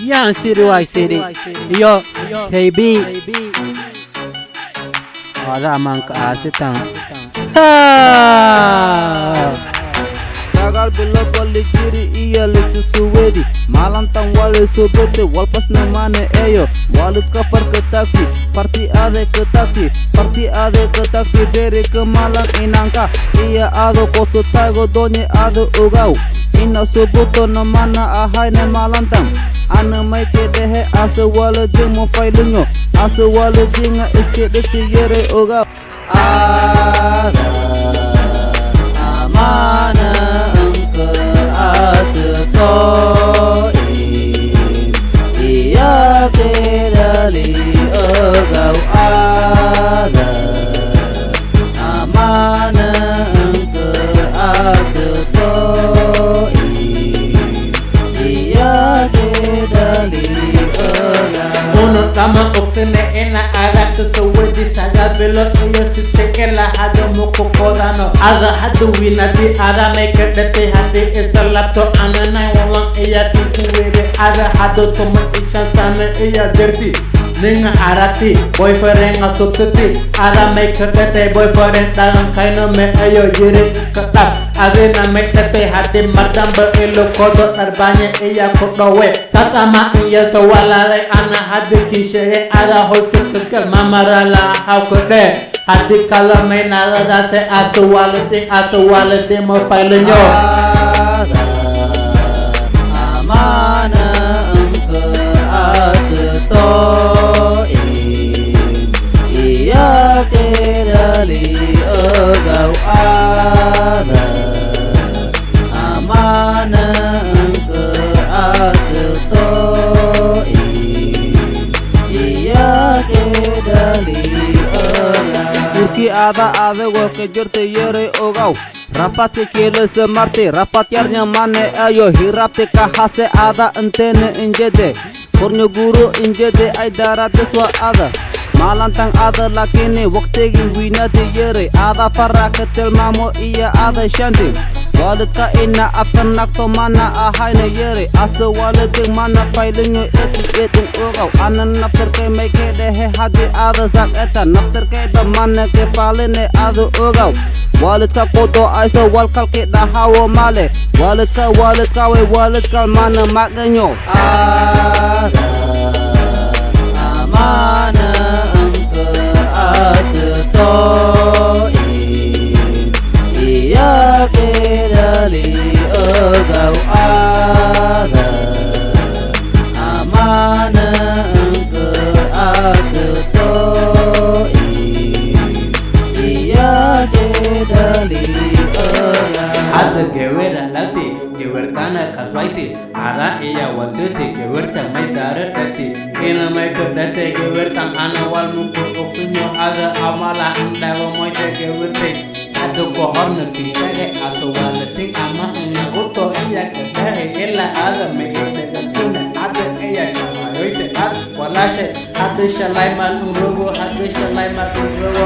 Yungsidi Yo K.B Ada mang kaasitang Sagal belok wali kiri iya litu suwedi Malantang wali subete walpas namane eyo Walit kafar ketakti Parti ade ketakti Parti ade ketakti dari kemalang inangka Iya ado koso tago donye ado ugau Ina subuto namana ahai ne malantang Ana mai ke dehe asa wala jing mo failinyo Asa wala jinga iske deti yere ugau Ada amana engke asetoi Iya kedali egau ada amana engke asetoi Iya kedali egau Uno lama oksene ena ada kesuwedi sagal belok iyo si cekela hado muko kodano Aga hado winati ada make dete hati isalapto ananay walang iya tukuwede Aga hado tomat isyan sana iya dirty Ninga arati boyfriend nga substitute Ada make dete boyfriend dalam kaino me ayo jiri iskatap Ade na make dete hati mardam ilo kodo arbanya iya kodowe Sasama iya tawalale ana hadi kishe ada holtu kekel mamarala haukode Hadi kala may nalada se asuwaliti mo pailenyo Ada amana engke asetoi Iya kedali egau ada amana engke asetoi Iya kedali Turki ada gua kejar yere ogau Rapat kele semarte rapat yarnya mane ayo hirap te kahase ada entene injede Kornyo guru injede ay darat deswa ada Malantang ada lakini waktu gi wina te yere ada para ketel mamo iya ada shanti Walet ka ina after nakto mana ahai ne yere asa walet mana pailinyo etung ogau anan nafter ke make dehe hadi ada zak eta nafter ke da mana ke falene ada ogau Walet ka koto aisa walkal ke da hawo male Walet ka we walet kal mana maganyo Ada amana engke asetoi Iya kedali egau ada amana engke asetoi Iya kedali egau Ada gewera lati gewer kana kaswaiti Ada iya wasiti gewer tang may darat dati Ina may kedate gewer tang ana wal muko okunyo Ada amala andawa moy te gewer te Ado kohor nagtisare aso walating ama uto iya kedahe ila ada me ite gansuna ada iya chamayoite wala se hadu shalai mal unrogo hadu shalai mal unrogo